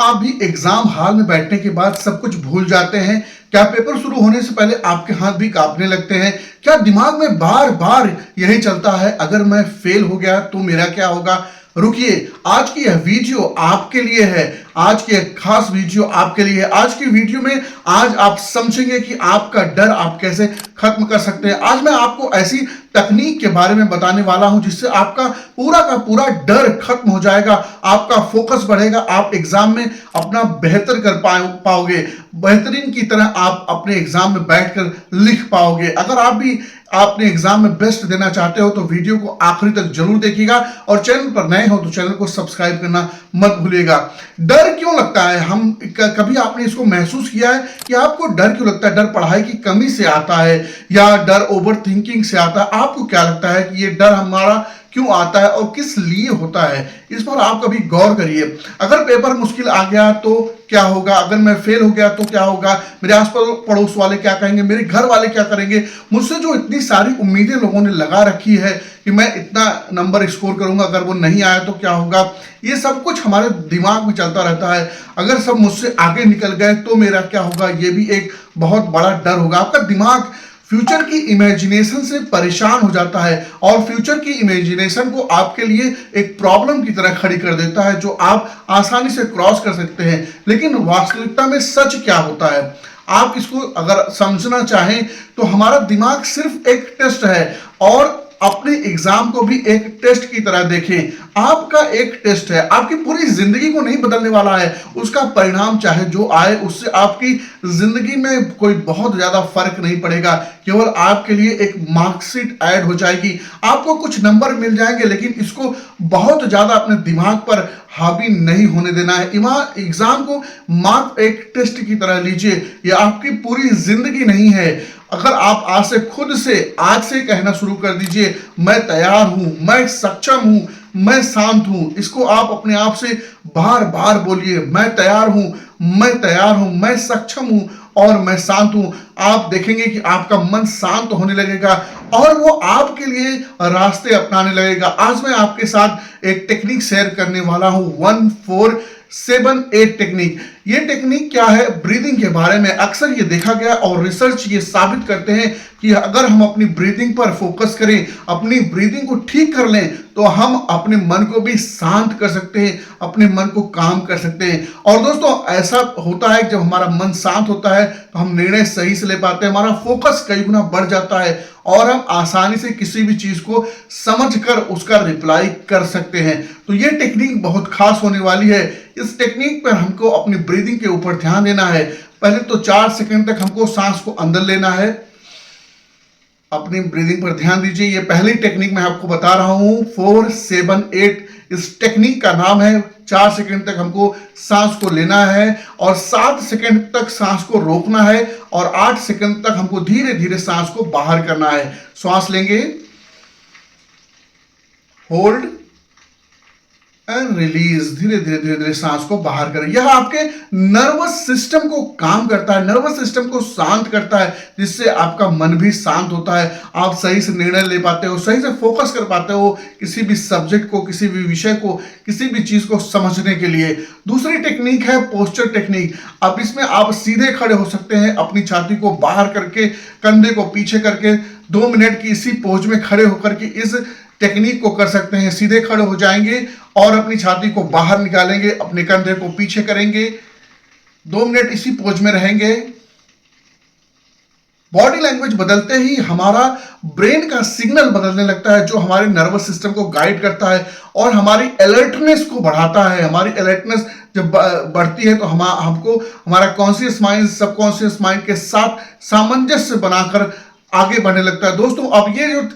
आप भी exam hall में बैठने के बाद सब कुछ भूल जाते हैं? क्या पेपर शुरू होने से पहले आपके हाथ भी कांपने लगते हैं? क्या दिमाग में बार बार यही चलता है, अगर मैं फेल हो गया तो मेरा क्या होगा? रुकिए, आज की यह वीडियो आपके लिए है। आज की एक खास वीडियो आपके लिए है। आज की वीडियो में आज आप समझेंगे कि आपका डर आप कैसे खत्म कर सकते हैं। आज मैं आपको ऐसी तकनीक के बारे में बताने वाला हूं जिससे आपका पूरा का पूरा डर खत्म हो जाएगा, आपका फोकस बढ़ेगा, आप एग्जाम में अपना बेहतर कर पाओगे, बेहतरीन की तरह आप अपने एग्जाम में बैठकर लिख पाओगे। अगर आप भी अपने एग्जाम में बेस्ट देना चाहते हो तो वीडियो को आखिरी तक जरूर देखिएगा और चैनल पर नए हो तो चैनल को सब्सक्राइब करना मत भूलिएगा। डर क्यों लगता है? कभी आपने इसको महसूस किया है कि आपको डर क्यों लगता है? डर पढ़ाई की कमी से आता है या डर ओवर थिंकिंग से आता है? आपको क्या लगता है कि ये डर हमारा क्यों आता है और किस लिए होता है? इस पर आप कभी गौर करिए। अगर पेपर मुश्किल आ गया तो क्या होगा? अगर मैं फेल हो गया तो क्या होगा? मेरे आस पड़ोस वाले क्या कहेंगे? मेरे घर वाले क्या करेंगे? मुझसे जो इतनी सारी उम्मीदें लोगों ने लगा रखी है कि मैं इतना नंबर स्कोर करूंगा, अगर वो नहीं आया तो क्या होगा? ये सब कुछ हमारे दिमाग में चलता रहता है। अगर सब मुझसे आगे निकल गए तो मेरा क्या होगा? ये भी एक बहुत बड़ा डर होगा। आपका दिमाग फ्यूचर की इमेजिनेशन से परेशान हो जाता है और फ्यूचर की इमेजिनेशन को आपके लिए एक प्रॉब्लम की तरह खड़ी कर देता है जो आप आसानी से क्रॉस कर सकते हैं। लेकिन वास्तविकता में सच क्या होता है, आप इसको अगर समझना चाहें तो हमारा दिमाग सिर्फ एक टेस्ट है और अपने एग्जाम को भी एक टेस्ट की तरह देखें। आपका एक टेस्ट है, आपकी पूरी जिंदगी को नहीं बदलने वाला है। उसका परिणाम चाहे जो आए उससे आपकी जिंदगी में कोई बहुत ज्यादा फर्क नहीं पड़ेगा। केवल आपके लिए एक मार्कशीट ऐड हो जाएगी, आपको कुछ नंबर मिल जाएंगे, लेकिन इसको बहुत ज्यादा अपने दिमाग पर हावी नहीं होने देना है। एग्जाम को मात्र एक टेस्ट की तरह लीजिए, यह आपकी पूरी जिंदगी नहीं है। अगर आप आज से खुद से आज से कहना शुरू कर दीजिए, मैं तैयार हूं, मैं सक्षम हूं, मैं शांत हूं। इसको आप अपने आप से बार बार बोलिए, मैं तैयार हूं, मैं तैयार हूं, मैं सक्षम हूं और मैं शांत हूं। आप देखेंगे कि आपका मन शांत होने लगेगा और वो आपके लिए रास्ते अपनाने लगेगा। आज मैं आपके साथ एक टेक्निक शेयर करने वाला हूं, 1478 टेक्निक। ये टेक्निक क्या है? ब्रीदिंग के बारे में। अक्सर ये देखा गया और रिसर्च ये साबित करते हैं कि अगर हम अपनी ब्रीदिंग पर फोकस करें, अपनी ब्रीदिंग को ठीक कर लें तो हम अपने मन को भी शांत कर सकते हैं, अपने मन को काम कर सकते हैं। और दोस्तों, ऐसा होता है जब हमारा मन शांत होता है तो हम निर्णय सही से ले पाते हैं, हमारा फोकस कई गुना बढ़ जाता है और हम आसानी से किसी भी चीज को समझकर उसका रिप्लाई कर सकते हैं। तो ये टेक्निक बहुत खास होने वाली है। इस टेक्निक पर हमको अपनी ब्रीदिंग के ऊपर ध्यान देना है। पहले तो 4 सेकंड तक हमको सांस को अंदर लेना है। अपनी ब्रीदिंग पर ध्यान दीजिए। ये पहली टेक्निक मैं आपको बता रहा हूं, 478। इस टेक्निक का नाम है। 4 सेकंड तक हमको सांस को लेना है और 7 सेकंड तक सांस को रोकना है और 8 सेकंड तक हमको धीरे धीरे सांस को बाहर करना है। श्वास लेंगे, होल्ड एंड रिलीज, धीरे धीरे धीरे धीरे सांस को बाहर करें। यह आपके नर्वस सिस्टम को काम करता है, नर्वस सिस्टम को शांत करता है, जिससे आपका मन भी शांत होता है। आप सही से निर्णय ले पाते हो, सही से फोकस कर पाते हो किसी भी सब्जेक्ट को, किसी भी विषय को, किसी भी चीज को समझने के लिए। दूसरी टेक्निक है पोस्चर टेक्निक। अब इसमें आप सीधे खड़े हो सकते हैं, अपनी छाती को बाहर करके, कंधे को पीछे करके 2 मिनट की इसी पोज में खड़े होकर के इस टेक्निक को कर सकते हैं। सीधे खड़े हो जाएंगे और अपनी छाती को बाहर निकालेंगे, अपने कंधे को पीछे करेंगे, 2 मिनट इसी पोज में रहेंगे। बॉडी लैंग्वेज बदलते ही हमारा ब्रेन का सिग्नल बदलने लगता है जो हमारे नर्वस सिस्टम को गाइड करता है और हमारी अलर्टनेस को बढ़ाता है। हमारी अलर्टनेस जब बढ़ती है तो हमको हमारा कॉन्शियस माइंड सबकॉन्शियस माइंड के साथ सामंजस्य बनाकर आगे बढ़ने लगता है। दोस्तों, अब ये जो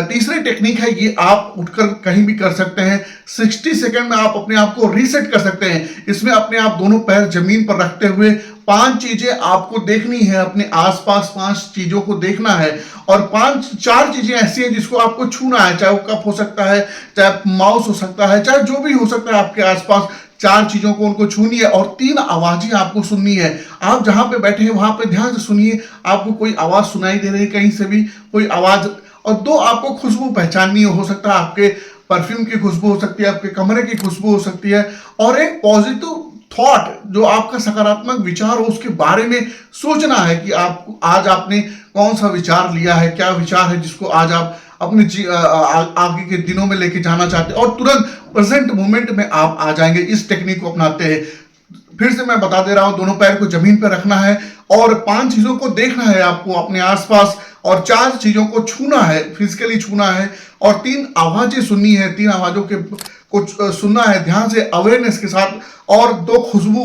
तीसरी टेक्निक है, ये आप उठकर कहीं भी कर सकते हैं। 60 सेकंड में आप अपने आप को रीसेट कर सकते हैं। इसमें अपने आप दोनों पैर जमीन पर रखते हुए 5 चीजें आपको देखनी है, अपने आसपास 5 चीजों को देखना है और 4 चीजें ऐसी हैं जिसको आपको छूना है, चाहे वो कप हो सकता है, चाहे माउस हो सकता है, चाहे जो भी हो सकता है आपके आसपास। 4 चीजों को उनको छूनी है और 3 आवाजें आपको सुननी है। आप जहां पे बैठे हैं वहां पे ध्यान से सुनिए, आपको कोई आवाज सुनाई दे रही है कहीं से भी, कोई आवाज। और 2 आपको खुशबू पहचाननी हो सकता है, आपके परफ्यूम की खुशबू हो सकती है, आपके कमरे की खुशबू हो सकती है और एक पॉजिटिव थॉट, जो आपका सकारात्मक विचार हो उसके बारे में सोचना है कि आप आज आपने कौन सा विचार लिया है, क्या विचार है जिसको आज आप अपने आगे के दिनों में लेके जाना चाहते हैं, और तुरंत प्रेजेंट मोमेंट में आप आ जाएंगे। इस टेक्निक को अपनाते हैं। फिर से मैं बता दे रहा हूं, दोनों पैर को जमीन पर रखना है और 5 चीजों को देखना है आपको अपने आसपास, और 4 चीजों को छूना है, फिजिकली छूना है, और 3 आवाजें सुननी है, 3 आवाजों के को सुनना है ध्यान से, अवेयरनेस के साथ, और 2 खुशबू,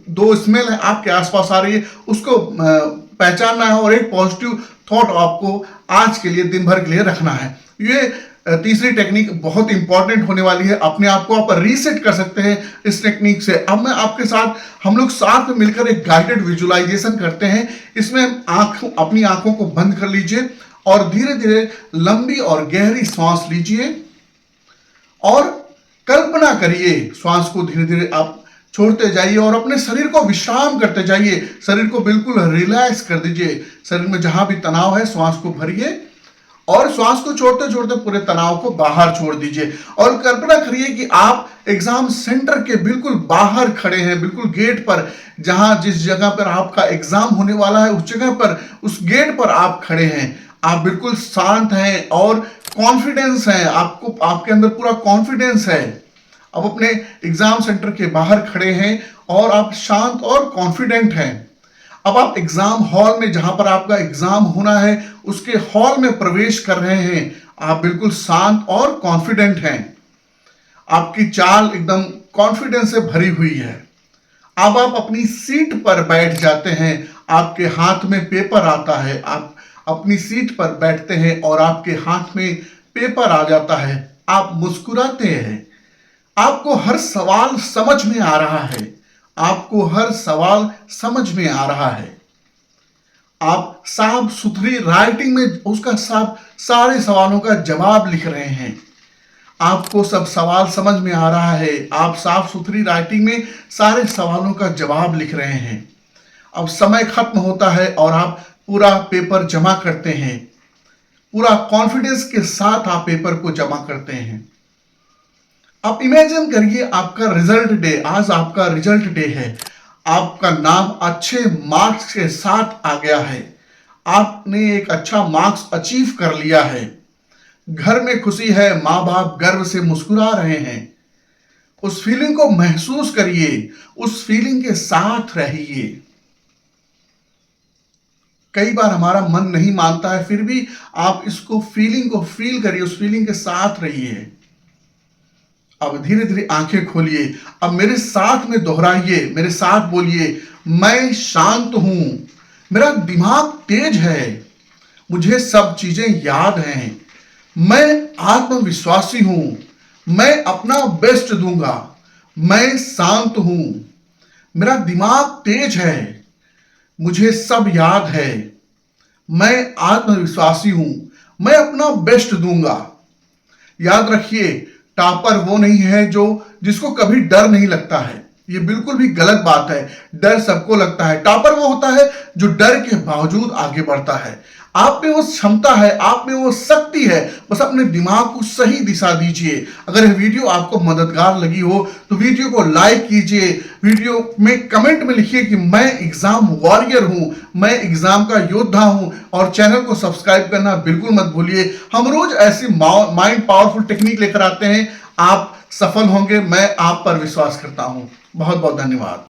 दो स्मेल है आपके आसपास आ रही है, उसको पहचानना है, और एक पॉजिटिव थॉट आपको आज के लिए, दिन भर के लिए रखना है। ये तीसरी टेक्निक बहुत इंपॉर्टेंट होने वाली है। अपने आप को आप रीसेट कर सकते हैं इस टेक्निक से। अब मैं आपके साथ, हम लोग साथ में मिलकर एक गाइडेड विजुअलाइजेशन करते हैं। इसमें अपनी आंखों को बंद कर लीजिए और धीरे धीरे लंबी और गहरी सांस लीजिए और कल्पना करिए, श्वास को धीरे धीरे आप छोड़ते जाइए और अपने शरीर को विश्राम करते जाइए। शरीर को बिल्कुल रिलैक्स कर दीजिए। शरीर में जहां भी तनाव है, श्वास को भरिए और श्वास को छोड़ते छोड़ते पूरे तनाव को बाहर छोड़ दीजिए। और कल्पना करिए कि आप एग्जाम सेंटर के बिल्कुल बाहर खड़े हैं, बिल्कुल गेट पर, जहां जिस जगह पर आपका एग्जाम होने वाला है, उस जगह पर, उस गेट पर आप खड़े हैं। आप बिल्कुल शांत हैं और कॉन्फिडेंस है, आपको, आपके अंदर पूरा कॉन्फिडेंस है। अब अपने एग्जाम सेंटर के बाहर खड़े हैं और आप शांत और कॉन्फिडेंट हैं। अब आप एग्जाम हॉल में, जहां पर आपका एग्जाम होना है, उसके हॉल में प्रवेश कर रहे हैं। आप बिल्कुल शांत और कॉन्फिडेंट हैं। आपकी चाल एकदम कॉन्फिडेंस से भरी हुई है। अब आप अपनी सीट पर बैठ जाते हैं। आपके हाथ में पेपर आता है। आप अपनी सीट पर बैठते हैं और आपके हाथ में पेपर आ जाता है। आप मुस्कुराते हैं। आपको हर सवाल समझ में आ रहा है। आपको हर सवाल समझ में आ रहा है। आप साफ सुथरी राइटिंग में उसका सारे सवालों का जवाब लिख रहे हैं। आपको सब सवाल समझ में आ रहा है। आप साफ सुथरी राइटिंग में सारे सवालों का जवाब लिख रहे हैं। अब समय खत्म होता है और आप पूरा पेपर जमा करते हैं। पूरा कॉन्फिडेंस के साथ आप पेपर को जमा करते हैं। आप इमेजिन करिए आपका रिजल्ट डे, आज आपका रिजल्ट डे है। आपका नाम अच्छे मार्क्स के साथ आ गया है। आपने एक अच्छा मार्क्स अचीव कर लिया है। घर में खुशी है, माँ बाप गर्व से मुस्कुरा रहे हैं। उस फीलिंग को महसूस करिए, उस फीलिंग के साथ रहिए। कई बार हमारा मन नहीं मानता है, फिर भी आप इसको फीलिंग को फील करिए, उस फीलिंग के साथ रहिए। अब धीरे धीरे आंखें खोलिए। अब मेरे साथ में दोहराइए, मेरे साथ बोलिए, मैं शांत हूं, मेरा दिमाग तेज है, मुझे सब चीजें याद हैं, मैं आत्मविश्वासी हूं, मैं अपना बेस्ट दूंगा, मैं शांत हूं, मेरा दिमाग तेज है, मुझे सब याद है, मैं आत्मविश्वासी हूं, मैं अपना बेस्ट दूंगा। याद रखिए, टॉपर वो नहीं है जिसको कभी डर नहीं लगता है। ये बिल्कुल भी गलत बात है। डर सबको लगता है। टॉपर वो होता है जो डर के बावजूद आगे बढ़ता है। आप में वो क्षमता है, आप में वो शक्ति है, बस अपने दिमाग को सही दिशा दीजिए। अगर यह वीडियो आपको मददगार लगी हो तो वीडियो को लाइक कीजिए। वीडियो में कमेंट में लिखिए कि मैं एग्जाम वॉरियर हूं, मैं एग्जाम का योद्धा हूं, और चैनल को सब्सक्राइब करना बिल्कुल मत भूलिए। हम रोज ऐसी माइंड पावरफुल टेक्निक लेकर आते हैं। आप सफल होंगे, मैं आप पर विश्वास करता हूं। बहुत बहुत धन्यवाद।